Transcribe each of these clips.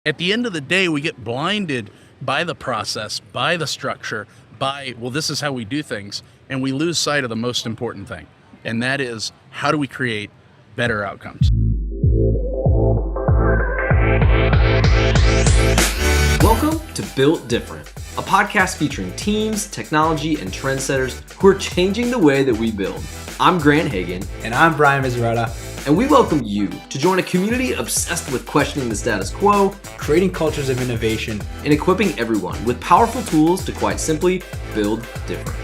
At the end of the day, we get blinded by the process, by the structure, by, well, this is how we do things, and we lose sight of the most important thing, and that is, how do we create better outcomes? Welcome to Built Different, a podcast featuring teams, technology, and trendsetters who are changing the way that we build. I'm Grant Hagen. And I'm Brian Vizarreta. And we welcome you to join a community obsessed with questioning the status quo, creating cultures of innovation, and equipping everyone with powerful tools to quite simply build different.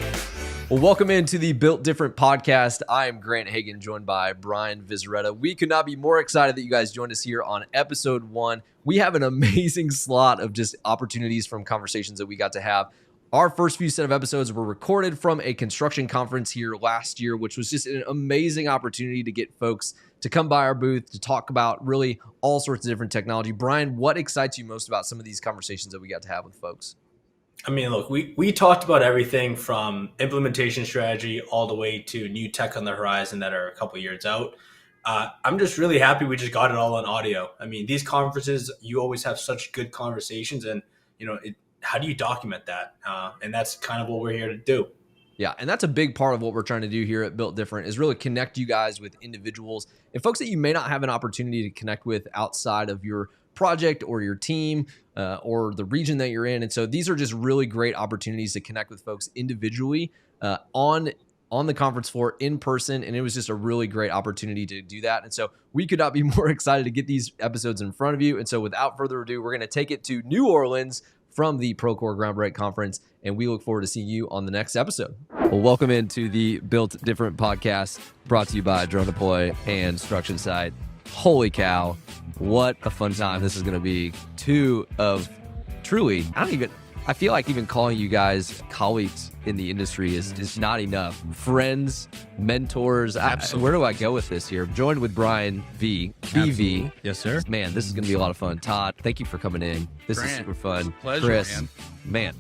Well, welcome into the Built Different podcast. I am Grant Hagen, joined by Brian Vizarreta. We could not be more excited that you guys joined us here on episode 1. We have an amazing slot of just opportunities from conversations that we got to have. Our first few set of episodes were recorded from a construction conference here last year, which was just an amazing opportunity to get folks to come by our booth to talk about really all sorts of different technology. Brian, what excites you most about some of these conversations that we got to have with folks? I mean, look, we talked about everything from implementation strategy all the way to new tech on the horizon that are a couple years out. I'm just really happy we just got it all on audio. I mean, these conferences, you always have such good conversations, and how do you document that? And that's kind of what we're here to do. Yeah, and that's a big part of what we're trying to do here at Built Different is really connect you guys with individuals and folks that you may not have an opportunity to connect with outside of your project or your team or the region that you're in. And so these are just really great opportunities to connect with folks individually on the conference floor in person. And it was just a really great opportunity to do that. And so we could not be more excited to get these episodes in front of you. And so without further ado, we're going to take it to New Orleans from the Procore Groundbreak conference, and we look forward to seeing you on the next episode. Well, welcome into the Built Different podcast, brought to you by Drone Deploy and Construction Site. Holy cow, what a fun time this is going to be. Two of truly, I feel like even calling you guys colleagues in the industry is not enough. Friends, mentors. Where do I go with this here? Joined with Brian V. Absolutely. Yes, sir. Man, this is going to be a lot of fun. Todd, thank you for coming in. This is super fun. Pleasure, Chris, man,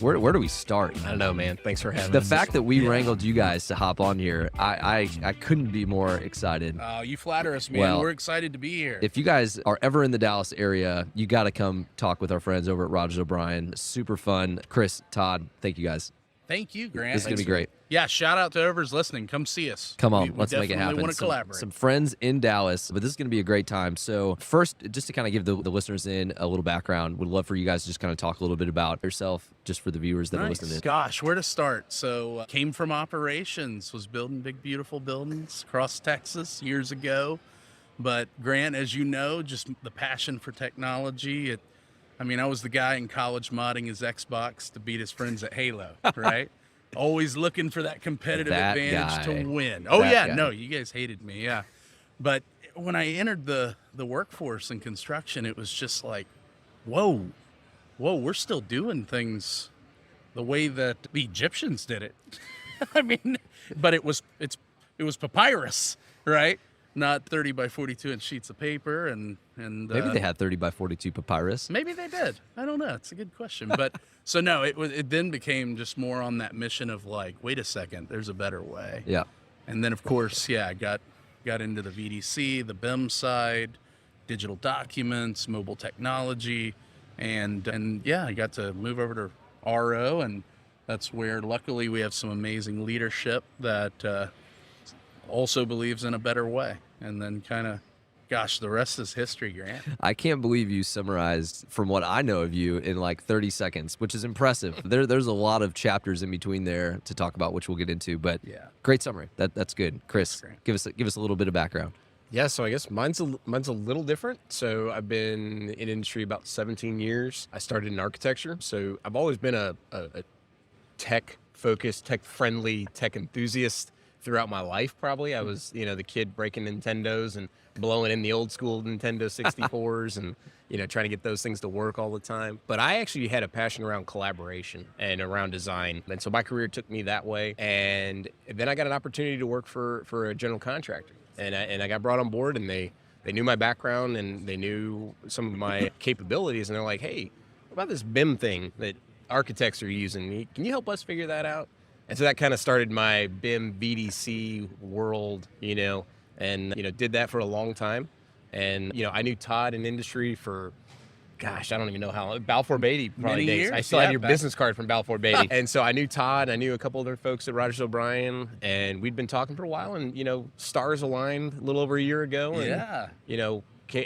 where do we start? I don't know, man. Thanks for having The us. fact that we wrangled you guys to hop on here, I couldn't be more excited. You flatter us, man. Well, we're excited to be here. If you guys are ever in the Dallas area, you got to come talk with our friends over at Rogers O'Brien. Super fun. Chris, Todd, thank you guys. Thank you, Grant. This is going to be great. Yeah, shout out to whoever's listening. Come see us. Come on, we let's make it happen. We want to collaborate. Some friends in Dallas, but this is going to be a great time. So first, just to kind of give the listeners in a little background, would love for you guys to just kind of talk a little bit about yourself, just for the viewers that are listening in. Gosh, where to start? So came from operations, was building big, beautiful buildings across Texas years ago. But Grant, as you know, just the passion for technology. I was the guy in college modding his Xbox to beat his friends at Halo, right? Always looking for that competitive advantage to win. Oh, yeah. Guy. No, you guys hated me. Yeah. But when I entered the workforce in construction, it was just like, whoa, we're still doing things the way that the Egyptians did it. But it was papyrus, right? Not 30 by 42 inch sheets of paper. And maybe they had 30 by 42 papyrus. Maybe they did. I don't know. It's a good question. But so no, it then became just more on that mission of like, wait a second, there's a better way. Yeah. And then of course, I got into the VDC, the BIM side, digital documents, mobile technology, and I got to move over to RO, and that's where luckily we have some amazing leadership that also believes in a better way. And then the rest is history, Grant. I can't believe you summarized from what I know of you in like 30 seconds, which is impressive. There's a lot of chapters in between there to talk about, which we'll get into, but great summary. That's good. Chris, give us a little bit of background. Yeah, so I guess mine's a little different. So I've been in industry about 17 years. I started in architecture. So I've always been a tech-focused, tech-friendly, tech enthusiast throughout my life. Probably I was the kid breaking Nintendos and blowing in the old school Nintendo 64s and trying to get those things to work all the time. But I actually had a passion around collaboration and around design, and so my career took me that way. And then I got an opportunity to work for a general contractor, and I got brought on board, and they knew my background and they knew some of my capabilities, and they're like, hey, what about this BIM thing that architects are using? Can you help us figure that out? And so that kind of started my BIM VDC world, and did that for a long time. And I knew Todd in industry for gosh, I don't even know how long. Balfour Beatty probably Many days. years, I still have yeah, your back- business card from Balfour Beatty. And so I knew Todd, I knew a couple other folks at Rogers O'Brien, and we'd been talking for a while, and, stars aligned a little over a year ago. And, Yeah.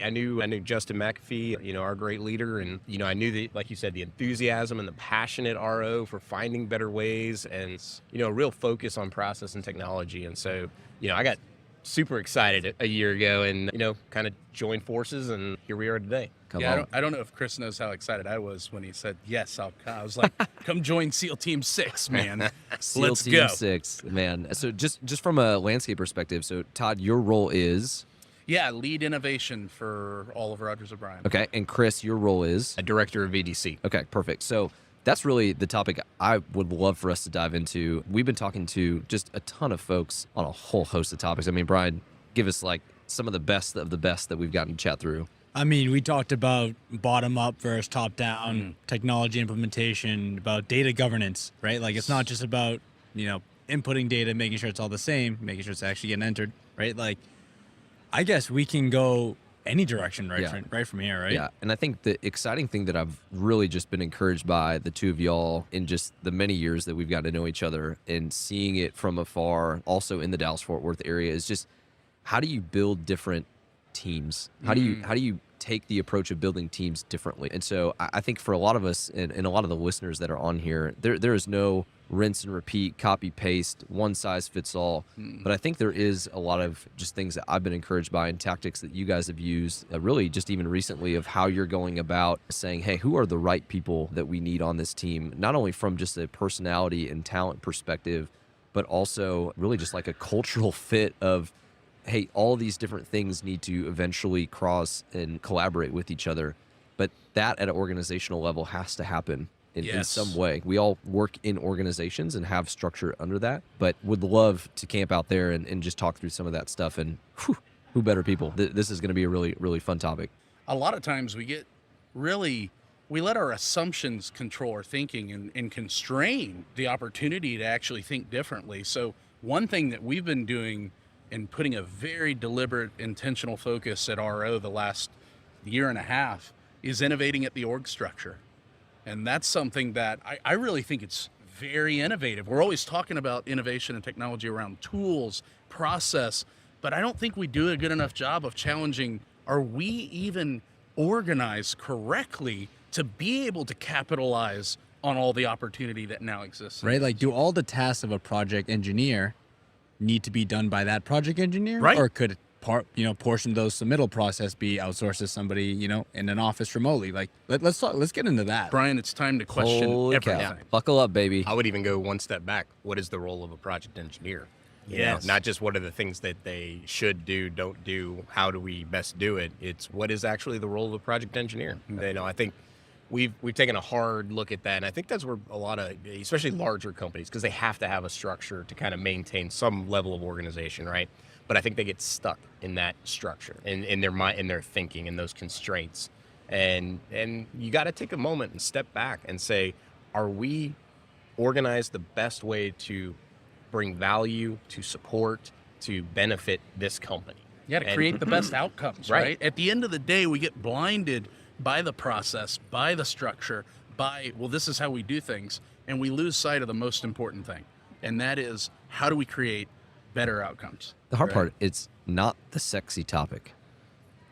I knew Justin McAfee, our great leader, and I knew that, like you said, the enthusiasm and the passionate RO for finding better ways, and a real focus on process and technology. And so I got super excited a year ago, and kind of joined forces, and here we are today. I don't know if Chris knows how excited I was when he said yes. I was like, come join SEAL Team 6, man. SEAL Let's Team go. 6, man. So just from a landscape perspective, so Todd, your role is Yeah, lead innovation for all of Rogers O'Brien. okay, and Chris, your role is A director of VDC. okay, perfect. So that's really the topic I would love for us to dive into. We've been talking to just a ton of folks on a whole host of topics. I mean, Brian, give us like some of the best that we've gotten to chat through. I mean, we talked about bottom up versus top down technology implementation, about data governance, right? Like it's not just about, inputting data, making sure it's all the same, making sure it's actually getting entered, right? Like I guess we can go any direction right from here, right? Yeah, and I think the exciting thing that I've really just been encouraged by the two of y'all in just the many years that we've got to know each other and seeing it from afar, also in the Dallas-Fort Worth area, is just how do you build different teams? How do you take the approach of building teams differently? And so I think for a lot of us and a lot of the listeners that are on here, there is no rinse and repeat, copy paste, one size fits all. But I think there is a lot of just things that I've been encouraged by and tactics that you guys have used, really just even recently, of how you're going about saying, hey, who are the right people that we need on this team? Not only from just a personality and talent perspective, but also really just like a cultural fit of, hey, all these different things need to eventually cross and collaborate with each other. But that at an organizational level has to happen in some way. We all work in organizations and have structure under that, but would love to camp out there and just talk through some of that stuff. And who better people? This is going to be a really, really fun topic. A lot of times we let our assumptions control our thinking and constrain the opportunity to actually think differently. So one thing that we've been doing and putting a very deliberate, intentional focus at RO the last year and a half is innovating at the org structure. And that's something that I really think it's very innovative. We're always talking about innovation and technology around tools, process, but I don't think we do a good enough job of challenging, are we even organized correctly to be able to capitalize on all the opportunity that now exists? Right? Like, do all the tasks of a project engineer need to be done by that project engineer? Right. Or could portion of those submittal process be outsourced to somebody, in an office remotely? Like, let's get into that. Brian, it's time to question Holy everything. cow. Buckle up, baby. I would even go one step back. What is the role of a project engineer? Yes. Not just what are the things that they should do, don't do, how do we best do it? It's what is actually the role of a project engineer. I think we've taken a hard look at that, and I think that's where a lot of, especially larger companies, because they have to have a structure to kind of maintain some level of organization, right? But I think they get stuck in that structure, in their mind, in their thinking, in those constraints, and you got to take a moment and step back and say, are we organized the best way to bring value, to support, to benefit this company? You got to create the best outcomes, Right. right? At the end of the day, we get blinded by the process, by the structure, this is how we do things, and we lose sight of the most important thing, and that is, how do we create better outcomes? The hard Right. part, it's not the sexy topic.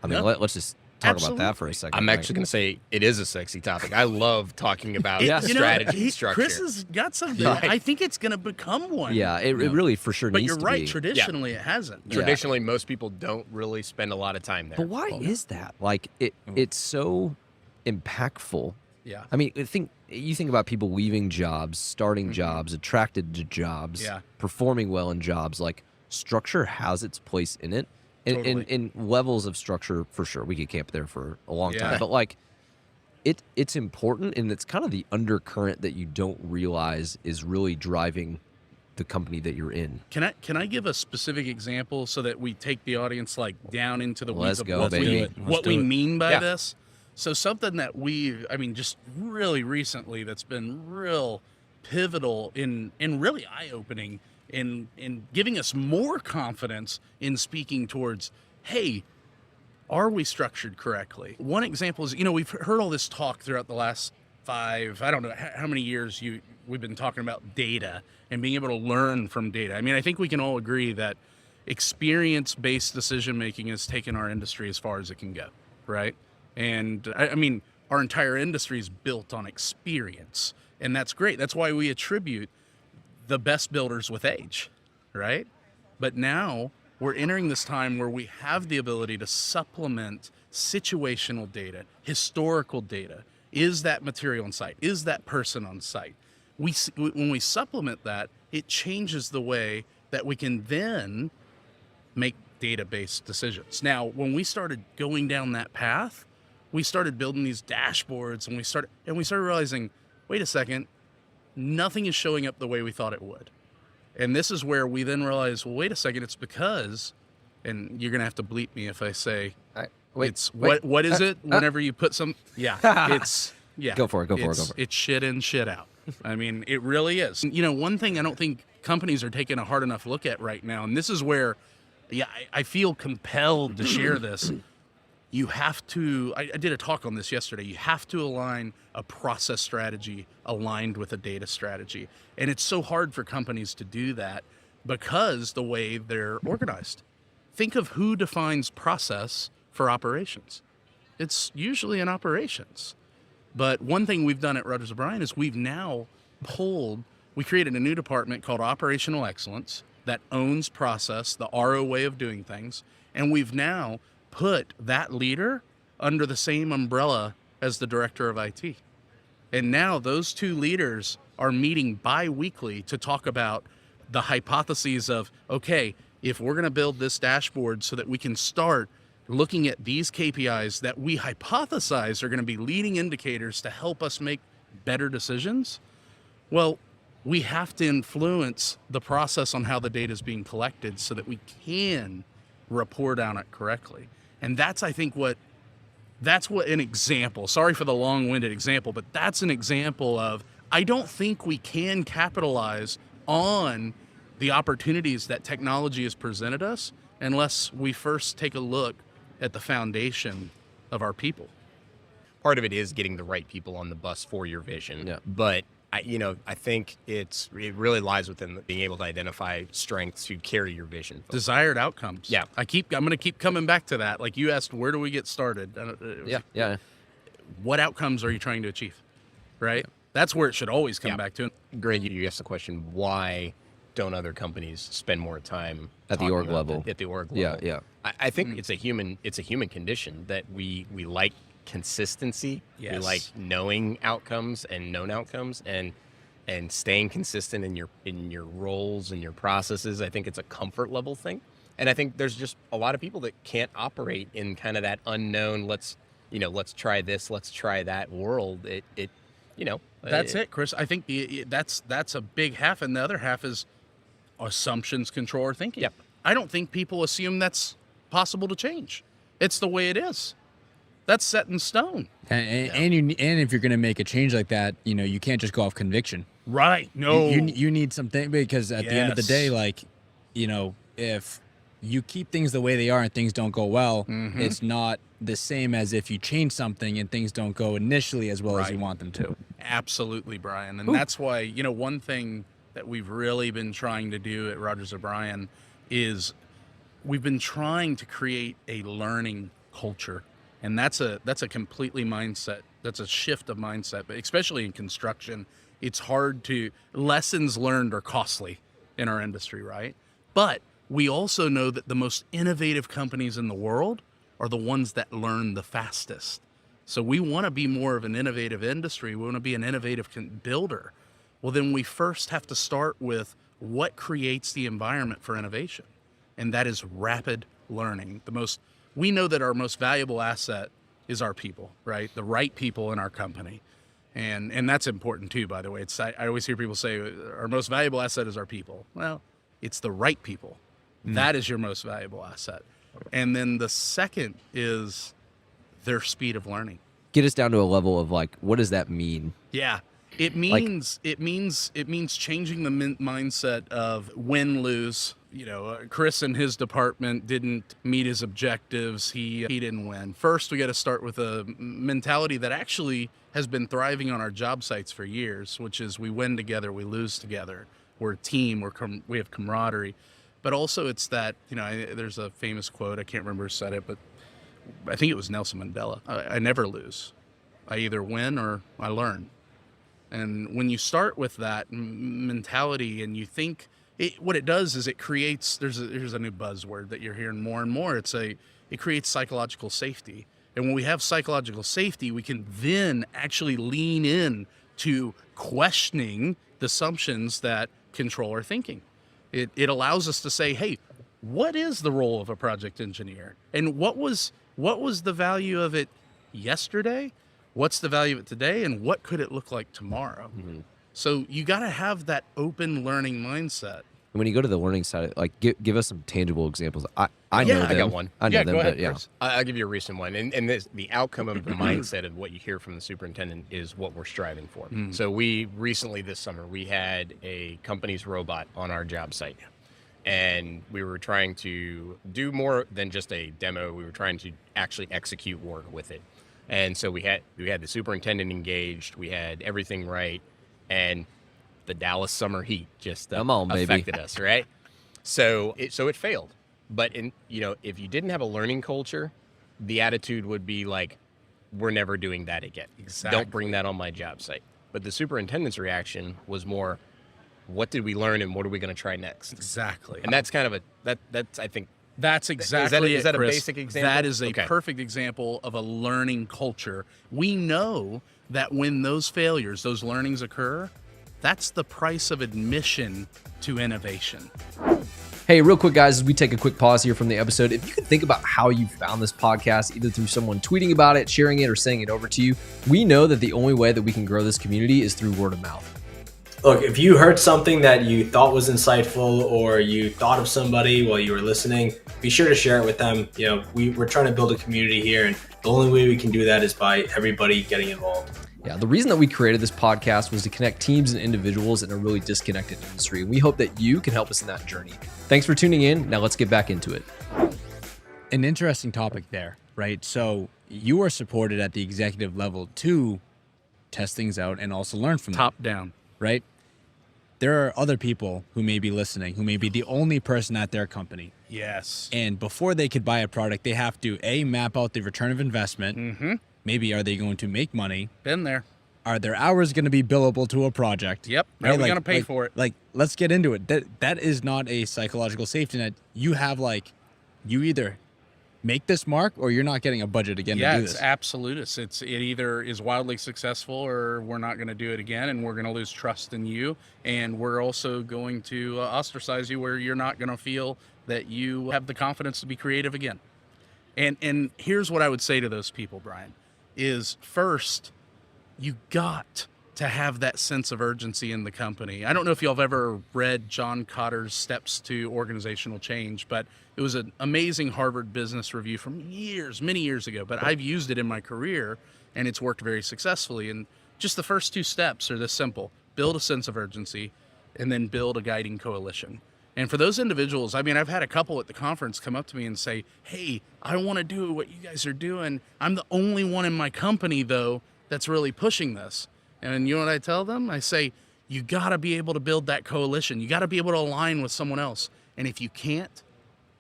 I mean, No. let's just talk about that for a Absolutely. second. I'm right? actually going to say it is a sexy topic. I love talking about Yeah. strategy and structure. Chris has got something. Right. I think it's going to become one. Yeah, it really for sure But needs you're to right. be. Traditionally, it hasn't. Yeah. Traditionally, most people don't really spend a lot of time there. But why is that? Like, it's so impactful. Yeah. I mean, you think about people leaving jobs, starting jobs, attracted to jobs, Yeah. performing well in jobs. Like, structure has its place in it. Totally. In levels of structure, for sure. We could camp there for a long Yeah. time. But, like, it's important, and it's kind of the undercurrent that you don't realize is really driving the company that you're in. Can I give a specific example so that we take the audience like down into the Let's weeds go, of baby. what we mean by Yeah. this? So something that just really recently that's been real pivotal in really eye-opening in giving us more confidence in speaking towards, hey, Are we structured correctly? One example is, we've heard all this talk throughout the last I don't know how many years we've been talking about data and being able to learn from data. I mean, I think we can all agree that experience-based decision-making has taken our industry as far as it can go, right? And I mean, our entire industry is built on experience, and that's great. That's why we attribute the best builders with age, right? But now we're entering this time where we have the ability to supplement situational data, historical data. Is that material on site? Is that person on site? When we supplement that, it changes the way that we can then make data-based decisions. Now, when we started going down that path, we started building these dashboards, and we started realizing, wait a second, nothing is showing up the way we thought it would. And this is where we then realize, well, wait a second, it's because, and you're gonna have to bleep me if I say, what is it? Whenever you put some, it's Go for it. It's shit in, shit out. I mean, it really is. One thing I don't think companies are taking a hard enough look at right now, and this is where, I feel compelled to share this. You have to, I did a talk on this yesterday, you have to align a process strategy aligned with a data strategy. And it's so hard for companies to do that because the way they're organized. Think of who defines process for operations. It's usually in operations. But one thing we've done at Rogers O'Brien is we've now we created a new department called Operational Excellence that owns process, the RO way of doing things. And we've now put that leader under the same umbrella as the director of IT. And now those two leaders are meeting bi-weekly to talk about the hypotheses of, okay, if we're going to build this dashboard so that we can start looking at these KPIs that we hypothesize are going to be leading indicators to help us make better decisions, well, we have to influence the process on how the data is being collected so that we can report on it correctly. And that's, I think, that's what an example, sorry for the long-winded example, but that's an example of, I don't think we can capitalize on the opportunities that technology has presented us unless we first take a look at the foundation of our people. Part of it is getting the right people on the bus for your vision. But I think it really lies within being able to identify strengths to carry your vision. Desired outcomes. I'm going to keep coming back to that. Like you asked, where do we get started? What outcomes are you trying to achieve? Right? That's where it should always come back to. Great. You asked the question, why don't other companies spend more time at the org level? At the org level. I think it's a human condition that we like consistency. Yes. We like knowing outcomes and known outcomes and staying consistent in your roles and your processes. I think it's a comfort level thing. And I think there's just a lot of people that can't operate in kind of that unknown, let's try this, let's try that world. That's it, Chris. I think that's a big half, and the other half is assumptions control our thinking. I don't think people assume that's possible to change. It's the way it is. That's set in stone. And if you're going to make a change like that, you can't just go off conviction. Right. No. You need something, because at the end of the day, if you keep things the way they are and things don't go well, it's not the same as if you change something and things don't go initially as well as you want them to. Absolutely, Brian. And that's why, one thing that we've really been trying to do at Rogers O'Brien is we've been trying to create a learning culture. And that's a completely mindset. That's a shift of mindset, but especially in construction, it's hard lessons learned are costly in our industry, right? But we also know that the most innovative companies in the world are the ones that learn the fastest. So we want to be more of an innovative industry. We want to be an innovative builder. Well, then we first have to start with what creates the environment for innovation. And that is rapid learning. We know that our most valuable asset is our people, right? The right people in our company. And that's important too, by the way. I always hear people say our most valuable asset is our people. Well, it's the right people. That is your most valuable asset. And then the second is their speed of learning. Get us down to a level of what does that mean? Yeah. It means changing the mindset of win, lose, Chris and his department didn't meet his objectives. He didn't win. First, we got to start with a mentality that actually has been thriving on our job sites for years, which is we win together, we lose together. We're a team, we have camaraderie. But also it's that, there's a famous quote, I can't remember who said it, but I think it was Nelson Mandela. I never lose. I either win or I learn. And when you start with that mentality and you think, what it does is it creates, here's a new buzzword that you're hearing more and more. It creates psychological safety. And when we have psychological safety, we can then actually lean in to questioning the assumptions that control our thinking. It allows us to say, hey, what is the role of a project engineer? And what was the value of it yesterday? What's the value of it today? And what could it look like tomorrow? Mm-hmm. So you got to have that open learning mindset. And when you go to the learning side, like give us some tangible examples. I know them. I got one. I know them, go ahead, but yeah. Chris. I'll give you a recent one. And the outcome of the mindset of what you hear from the superintendent is what we're striving for. Mm. So we recently this summer, we had a company's robot on our job site. And we were trying to do more than just a demo. We were trying to actually execute work with it. And so we had the superintendent engaged. We had everything right. And the Dallas summer heat just affected us, right? So it failed. But if you didn't have a learning culture, the attitude would be like, we're never doing that again. Exactly. Don't bring that on my job site. But the superintendent's reaction was more, what did we learn and what are we going to try next? Exactly. And that's kind of that's I think. That's exactly is that Chris. a basic example? That is a perfect example of a learning culture. We know that when those failures, those learnings occur, that's the price of admission to innovation. Hey, real quick, guys, as we take a quick pause here from the episode, if you could think about how you found this podcast, either through someone tweeting about it, sharing it, or saying it over to you, we know that the only way that we can grow this community is through word of mouth. Look, if you heard something that you thought was insightful or you thought of somebody while you were listening, be sure to share it with them. We're trying to build a community here, and the only way we can do that is by everybody getting involved. Yeah, the reason that we created this podcast was to connect teams and individuals in a really disconnected industry. We hope that you can help us in that journey. Thanks for tuning in. Now let's get back into it. An interesting topic there, right? So you are supported at the executive level to test things out and also learn from them. Top down. Right? There are other people who may be listening, who may be the only person at their company. Yes. And before they could buy a product, they have to, map out the return of investment. Mm-hmm. Maybe are they going to make money? Been there. Are their hours going to be billable to a project? Yep. Are we going to pay for it? Like, let's get into it. That is not a psychological safety net. You have you either make this mark or you're not getting a budget again to do this. It's absolutist. It either is wildly successful or we're not going to do it again, and we're going to lose trust in you, and we're also going to ostracize you where you're not going to feel that you have the confidence to be creative again. And here's what I would say to those people, Brian, is first, you got to have that sense of urgency in the company. I don't know if y'all have ever read John Kotter's Steps to Organizational Change, but it was an amazing Harvard Business Review from many years ago, but I've used it in my career and it's worked very successfully. And just the first two steps are this simple: build a sense of urgency and then build a guiding coalition. And for those individuals, I've had a couple at the conference come up to me and say, hey, I want to do what you guys are doing. I'm the only one in my company, though, that's really pushing this. And you know what I tell them? I say, you got to be able to build that coalition. You got to be able to align with someone else. And if you can't,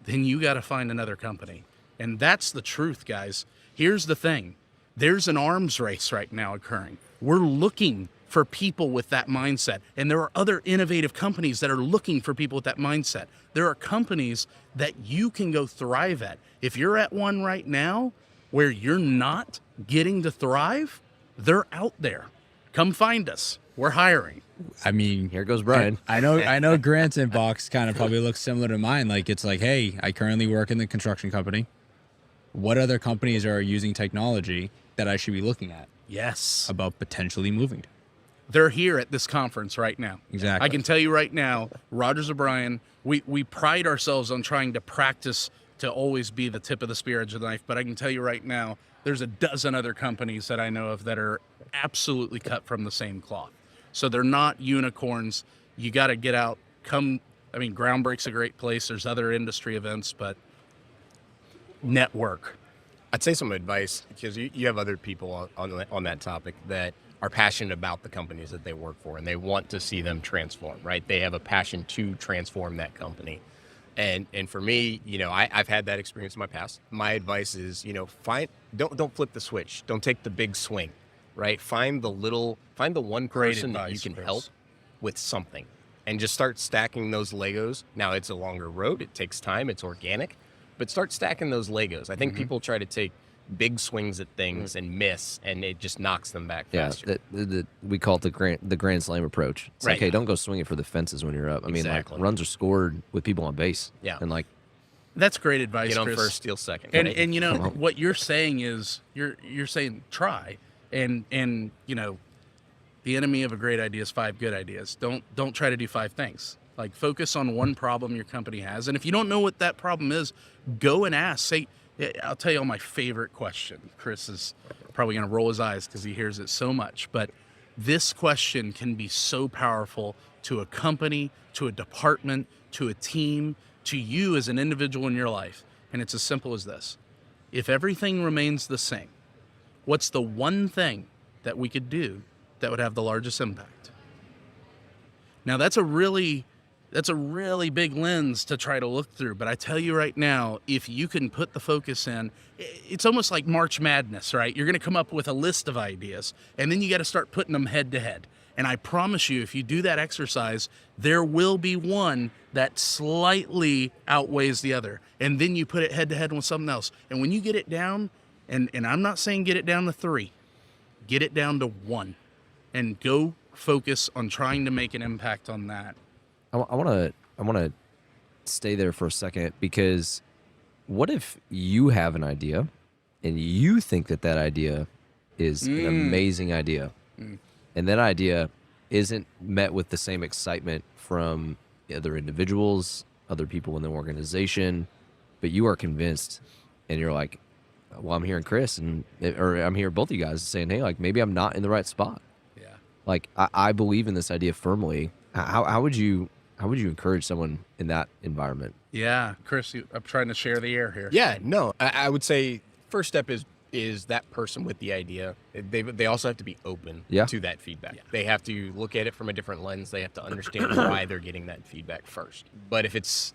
then you got to find another company. And that's the truth, guys. Here's the thing. There's an arms race right now occurring. We're looking for people with that mindset. And there are other innovative companies that are looking for people with that mindset. There are companies that you can go thrive at. If you're at one right now where you're not getting to thrive, they're out there. Come find us. We're hiring. I mean, here goes Brian. I know Grant's inbox kind of probably looks similar to mine. Like, it's like, hey, I currently work in the construction company. What other companies are using technology that I should be looking at? Yes. About potentially moving to? They're here at this conference right now. Exactly. I can tell you right now, Rogers O'Brien, we pride ourselves on trying to practice to always be the tip of the spear, edge of the knife. But I can tell you right now, there's a dozen other companies that I know of that are absolutely cut from the same cloth. So they're not unicorns. You got to get out, come I mean, Groundbreak's a great place. There's other industry events, but network. I'd say some advice, because you have other people on that topic that are passionate about the companies that they work for, and they want to see them transform, right? They have a passion to transform that company. And for me, I've had that experience in my past. My advice is, don't flip the switch. Don't take the big swing, right? Find the one person that you can help with something, and just start stacking those Legos. Now, it's a longer road. It takes time. It's organic. But start stacking those Legos. I think people try to take big swings at things and miss, and it just knocks them back faster. We call it the grand slam approach. It's like, hey, don't go swinging for the fences when you're up. I mean, like, runs are scored with people on base. Yeah. And like, that's great advice, get on Chris. first, steal second. And what you're saying is you're saying try, and the enemy of a great idea is 5 good ideas. Don't try to do 5 things. Like, focus on one problem your company has, and if you don't know what that problem is, go and ask. Say, I'll tell you all my favorite question. Chris is probably going to roll his eyes because he hears it so much, but this question can be so powerful to a company, to a department, to a team, to you as an individual in your life. And it's as simple as this. If everything remains the same, what's the one thing that we could do that would have the largest impact? Now, that's a really big lens to try to look through. But I tell you right now, if you can put the focus in, it's almost like March Madness, right? You're going to come up with a list of ideas, and then you got to start putting them head to head. And I promise you, if you do that exercise, there will be one that slightly outweighs the other. And then you put it head to head with something else. And when you get it down, and I'm not saying get it down to 3, get it down to 1, and go focus on trying to make an impact on that. I want to stay there for a second, because what if you have an idea and you think that idea is an amazing idea, and that idea isn't met with the same excitement from other individuals, other people in the organization, but you are convinced, and you're like, well, I'm hearing Chris or I'm hearing both of you guys saying, hey, like, maybe I'm not in the right spot. Yeah. Like, I believe in this idea firmly. How would you encourage someone in that environment? Yeah, Chris, I'm trying to share the air here. Yeah, no, I would say first step is that person with the idea. They also have to be open to that feedback. Yeah. They have to look at it from a different lens. They have to understand why they're getting that feedback first. But if it's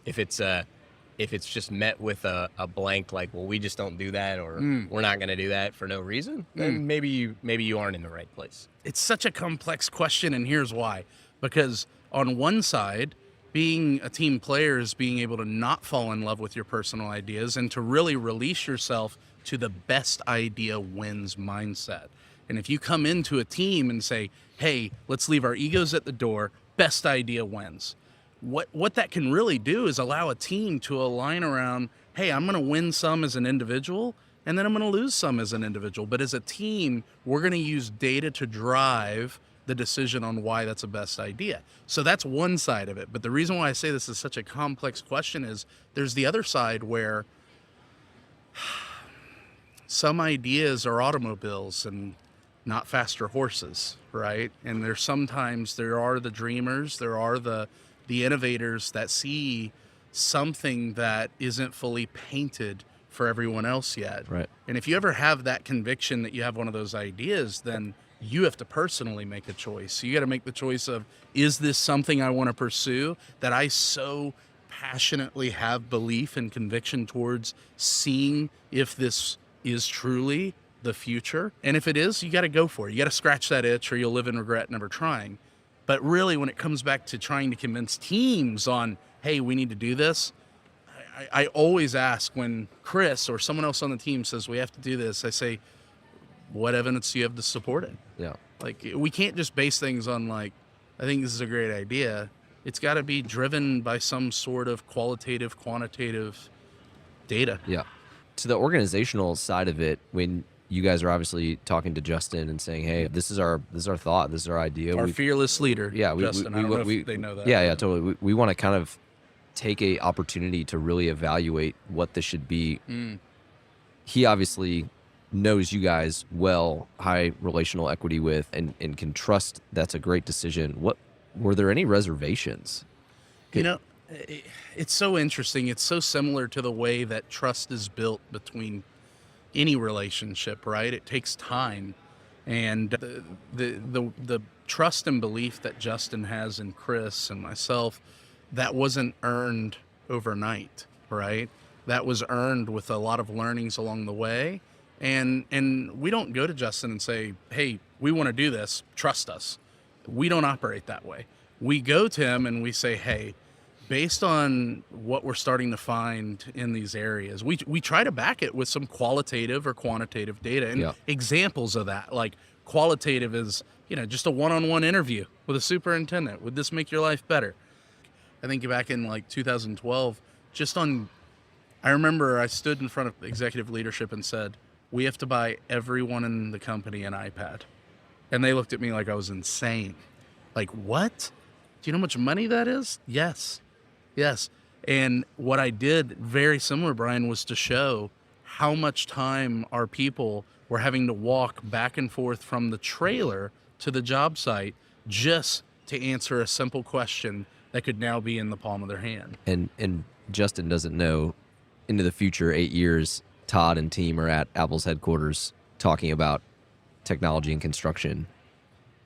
just met with a blank, like, well, we just don't do that, or we're not going to do that for no reason, then maybe you aren't in the right place. It's such a complex question, and here's why. Because on one side, being a team player is being able to not fall in love with your personal ideas and to really release yourself to the best idea wins mindset. And if you come into a team and say, hey, let's leave our egos at the door, best idea wins. What that can really do is allow a team to align around, hey, I'm going to win some as an individual, and then I'm going to lose some as an individual. But as a team, we're going to use data to drive the decision on why that's the best idea. So that's one side of it. But the reason why I say this is such a complex question is there's the other side where some ideas are automobiles and not faster horses, right? And there are the dreamers, there are the innovators that see something that isn't fully painted for everyone else yet. Right. And if you ever have that conviction that you have one of those ideas, then you have to personally make a choice. So you got to make the choice of, is this something I want to pursue that I so passionately have belief and conviction towards seeing if this is truly the future? And if it is, you got to go for it. You got to scratch that itch, or you'll live in regret never trying. But really, when it comes back to trying to convince teams on, hey, we need to do this, I always ask, when Chris or someone else on the team says we have to do this, I say, what evidence do you have to support it? Yeah. Like, we can't just base things on, like, I think this is a great idea. It's got to be driven by some sort of qualitative, quantitative data. Yeah. To the organizational side of it, when you guys are obviously talking to Justin and saying, hey, this is our thought, this is our idea. Our fearless leader, Justin. I don't know if they know that. Yeah, totally. We want to kind of take a opportunity to really evaluate what this should be. He obviously knows you guys well, high relational equity with, and can trust that's a great decision. Were there any reservations? It's so interesting. It's so similar to the way that trust is built between any relationship, right? It takes time, and the trust and belief that Justin has in Chris and myself, that wasn't earned overnight, right? That was earned with a lot of learnings along the way, and we don't go to Justin and say, "Hey, we want to do this. Trust us." We don't operate that way. We go to him and we say, "Hey, based on what we're starting to find in these areas, we try to back it with some qualitative or quantitative data and examples of that. Like qualitative is, just a one-on-one interview with a superintendent. Would this make your life better? I think back in like 2012, I remember I stood in front of executive leadership and said, we have to buy everyone in the company an iPad. And they looked at me like I was insane. Like, what? Do you know how much money that is? Yes. And what I did, very similar, Brian, was to show how much time our people were having to walk back and forth from the trailer to the job site just to answer a simple question that could now be in the palm of their hand. And Justin doesn't know, into the future, 8 years, Todd and team are at Apple's headquarters talking about technology and construction.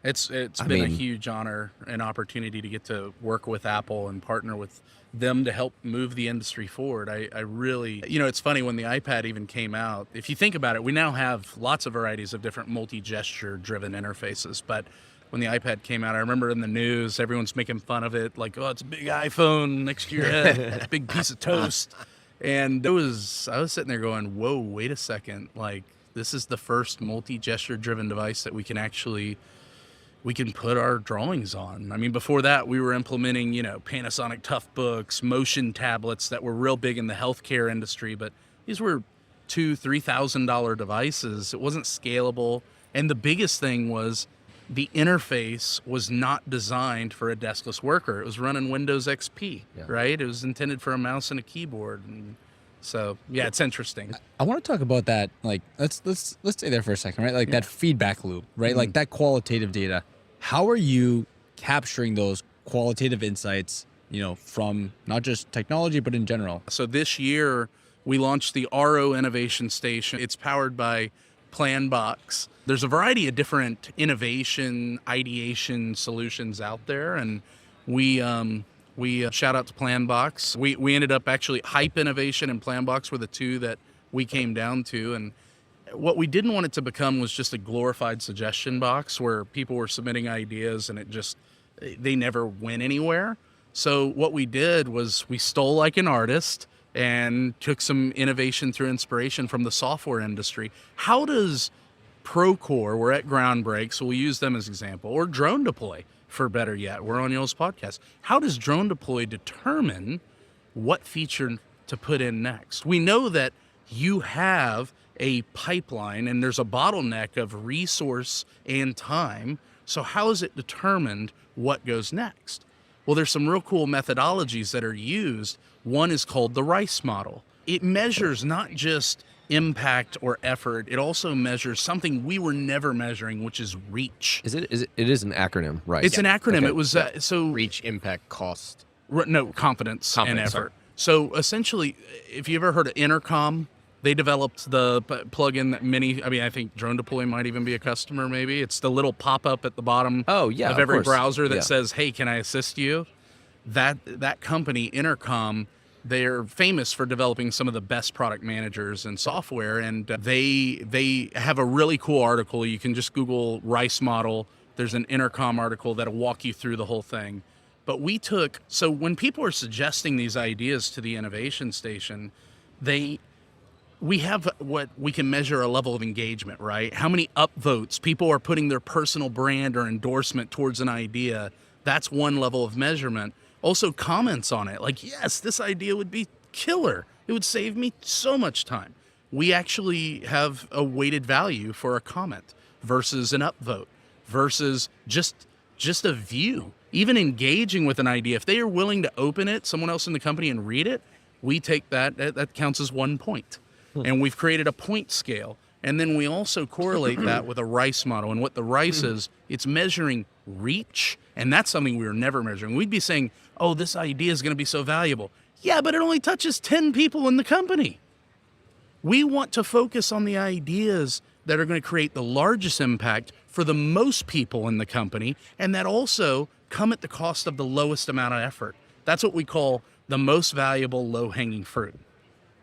It's been a huge honor and opportunity to get to work with Apple and partner with them to help move the industry forward. I really, it's funny when the iPad even came out, if you think about it, we now have lots of varieties of different multi-gesture driven interfaces. But when the iPad came out, I remember in the news, everyone's making fun of it. Like, oh, it's a big iPhone next to your head, it's a big piece of toast. And I was sitting there going, whoa, wait a second. Like, this is the first multi-gesture driven device that we can put our drawings on. I mean, before that, we were implementing, Panasonic Toughbooks, motion tablets that were real big in the healthcare industry, but these were $2,000-$3,000 devices. It wasn't scalable. And the biggest thing was the interface was not designed for a deskless worker. It was running Windows XP, right? It was intended for a mouse and a keyboard. And so, it's interesting. I want to talk about that. Like, let's stay there for a second, right? Like that feedback loop, right? Like that qualitative data. How are you capturing those qualitative insights, from not just technology, but in general? So this year, we launched the RO Innovation Station. It's powered by Planbox. There's a variety of different innovation, ideation solutions out there, and we shout out to Planbox. We ended up actually Hype Innovation and Planbox were the two that we came down to, and what we didn't want it to become was just a glorified suggestion box where people were submitting ideas and they never went anywhere. So what we did was we stole like an artist and took some innovation through inspiration from the software industry. How does Procore, we're at Groundbreak, so we'll use them as an example, or Drone Deploy, for better yet, we're on y'all's podcast. How does Drone Deploy determine what feature to put in next? We know that you have a pipeline and there's a bottleneck of resource and time. So how is it determined what goes next? Well, there's some real cool methodologies that are used. One is called the RICE model. It measures not just impact or effort, it also measures something we were never measuring, which is reach. It is an acronym, right? It's an acronym. Okay. It was so Reach, impact, cost. Confidence and effort. Sorry. So essentially, if you ever heard of Intercom, they developed the plugin that I think Drone Deploy might even be a customer, maybe. It's the little pop-up at the bottom of every browser that says, hey, can I assist you? That company, Intercom, they're famous for developing some of the best product managers in software, and they have a really cool article. You can just Google RICE model. There's an Intercom article that'll walk you through the whole thing. But so when people are suggesting these ideas to the innovation station, we have what we can measure a level of engagement, right? How many upvotes people are putting their personal brand or endorsement towards an idea. That's one level of measurement. Also comments on it. Like, yes, this idea would be killer. It would save me so much time. We actually have a weighted value for a comment versus an upvote versus just a view. Even engaging with an idea. If they are willing to open it, someone else in the company, and read it, we take that counts as 1 point. And we've created a point scale And then we also correlate that with a RICE model. And what the RICE is, it's measuring reach. And that's something we were never measuring. We'd be saying, oh, this idea is going to be so valuable. Yeah, but it only touches 10 people in the company. We want to focus on the ideas that are going to create the largest impact for the most people in the company, and that also come at the cost of the lowest amount of effort. That's what we call the most valuable low-hanging fruit,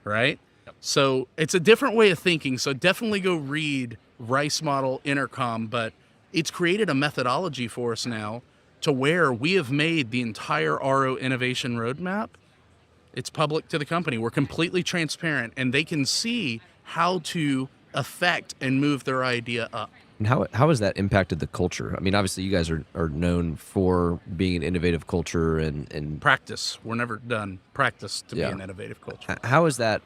right? So it's a different way of thinking. So definitely go read Rice Model Intercom, but it's created a methodology for us now to where we have made the entire RO innovation roadmap. It's public to the company. We're completely transparent, and they can see how to affect and move their idea up. And how has that impacted the culture? I mean, obviously you guys are known for being an innovative culture and Practice. We're never done. Practice to be an innovative culture. How has that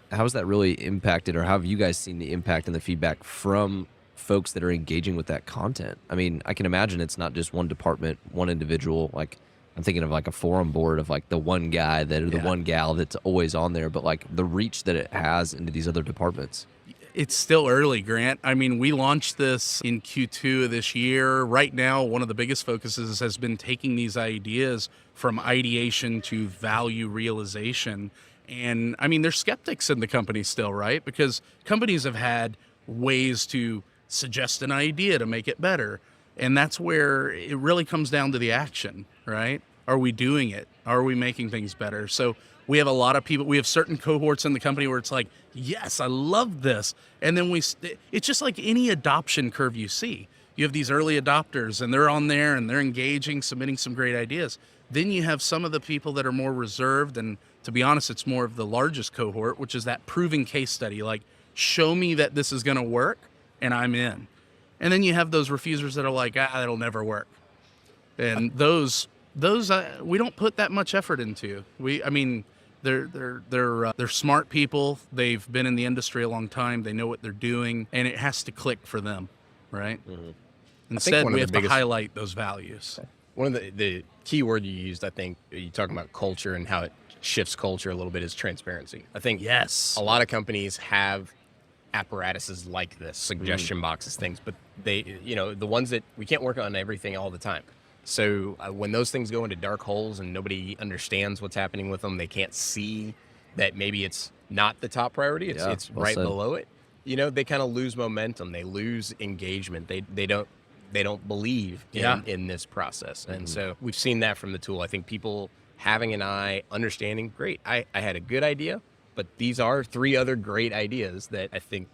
really impacted, or how have you guys seen the impact and the feedback from folks that are engaging with that content? I mean, I can imagine it's not just one department, one individual. Like, I'm thinking of like a forum board of like the one guy that or the one gal that's always on there, but like the reach that it has into these other departments. It's still early, Grant. I mean, we launched this in Q2 of this year. Right now, one of the biggest focuses has been taking these ideas from ideation to value realization. And I mean, there's skeptics in the company still, right? Because companies have had ways to suggest an idea to make it better. And that's where it really comes down to the action, right? Are we doing it? Are we making things better? So we have a lot of people, we have certain cohorts in the company where it's like, yes, I love this. And then it's just like any adoption curve you see. You have these early adopters and they're on there and they're engaging, submitting some great ideas. Then you have some of the people that are more reserved. And to be honest, it's more of the largest cohort, which is that proven case study. Like, show me that this is going to work and I'm in. And then you have those refusers that are like, that'll never work. And those we don't put that much effort into. They're smart people. They've been in the industry a long time. They know what they're doing, and it has to click for them, right? Mm-hmm. Instead, we have to highlight those values. One of the key word you used, I think, you're talking about culture and how it shifts culture a little bit, is transparency. I think a lot of companies have apparatuses like this, suggestion boxes, things, but they, the ones that we can't work on everything all the time. So when those things go into dark holes and nobody understands what's happening with them, they can't see that maybe it's not the top priority. It's right below it. They kind of lose momentum. They lose engagement. They don't believe in this process. And so we've seen that from the tool. I think people having an eye, understanding, great, I had a good idea, but these are 3 other great ideas that I think,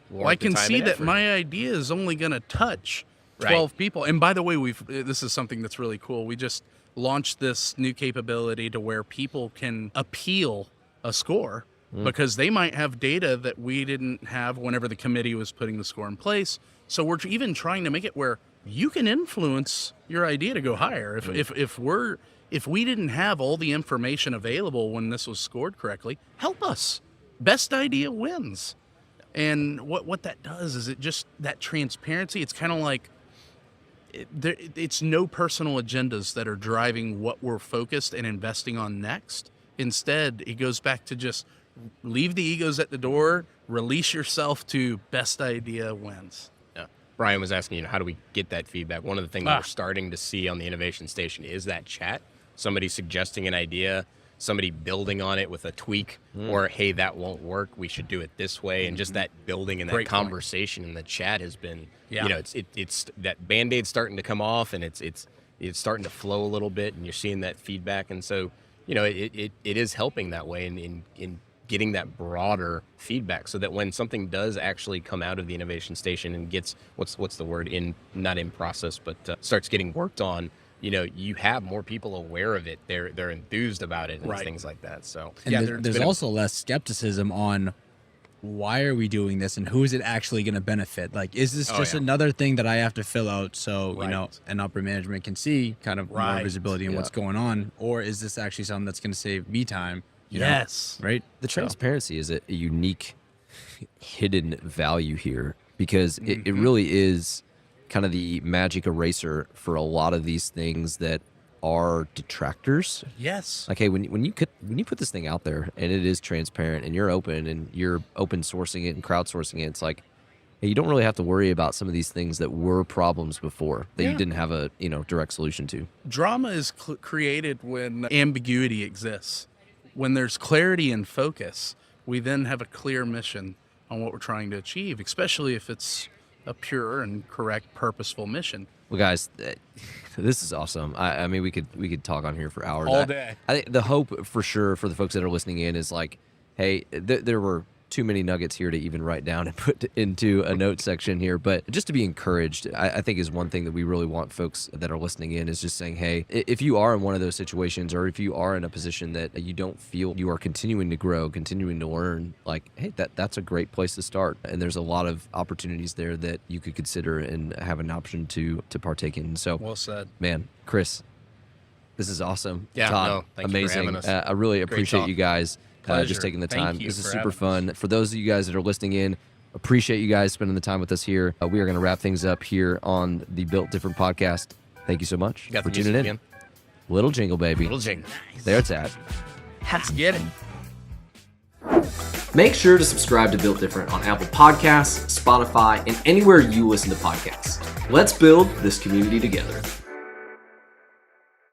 well, I can see that my idea is only going to touch 12 people. And by the way, this is something that's really cool. We just launched this new capability to where people can appeal a score because they might have data that we didn't have whenever the committee was putting the score in place. So we're even trying to make it where you can influence your idea to go higher. If we didn't have all the information available when this was scored correctly, help us. Best idea wins. And what that does is it just, that transparency, it's kind of like, it's no personal agendas that are driving what we're focused and investing on next. Instead, it goes back to just leave the egos at the door, release yourself to best idea wins. Yeah. Brian was asking, how do we get that feedback? One of the things we're starting to see on the Innovation Station is that chat. Somebody suggesting an idea, somebody building on it with a tweak, or, hey, that won't work, we should do it this way. And just that building and that conversation in the chat has been, it's that Band-Aid's starting to come off, and it's starting to flow a little bit, and you're seeing that feedback. And so, it is helping that way in getting that broader feedback, so that when something does actually come out of the Innovation Station and gets, what's the word, not in process, but starts getting worked on, you have more people aware of it. They're enthused about it and things like that. So there's also less skepticism on why are we doing this and who is it actually going to benefit? Like, is this just another thing that I have to fill out so an upper management can see kind of more visibility in what's going on, or is this actually something that's going to save me time? You know? Right. The transparency is a unique hidden value here, because it really is kind of the magic eraser for a lot of these things that are detractors. Yes. Okay, when you put this thing out there and it is transparent and you're open and you're open sourcing it and crowdsourcing it, it's like, hey, you don't really have to worry about some of these things that were problems before that you didn't have a direct solution to. Drama is created when ambiguity exists. When there's clarity and focus, we then have a clear mission on what we're trying to achieve, especially if it's a pure and correct, purposeful mission. Well, guys, this is awesome. I mean, we could talk on here for hours. All day. I think the hope for sure for the folks that are listening in is like, hey, there were too many nuggets here to even write down and put into a note section here, but just to be encouraged, I think is one thing that we really want folks that are listening in is just saying, hey, if you are in one of those situations, or if you are in a position that you don't feel you are continuing to grow, continuing to learn, like, hey, that's a great place to start. And there's a lot of opportunities there that you could consider and have an option to partake in. So Well said. Man, Chris, this is awesome. Yeah, Todd, no, thank you for amazing. having us. I really appreciate talk. you guys Pleasure. just taking the Thank time. you This is for super having fun. For those of you guys that are listening in, appreciate you guys spending the time with us here. We are going to wrap things up here on the Built Different podcast. Thank you so much Got for the tuning music in. again? Little jingle, baby. Little jingle. There it's at. Let's get it. Make sure to subscribe to Built Different on Apple Podcasts, Spotify, and anywhere you listen to podcasts. Let's build this community together.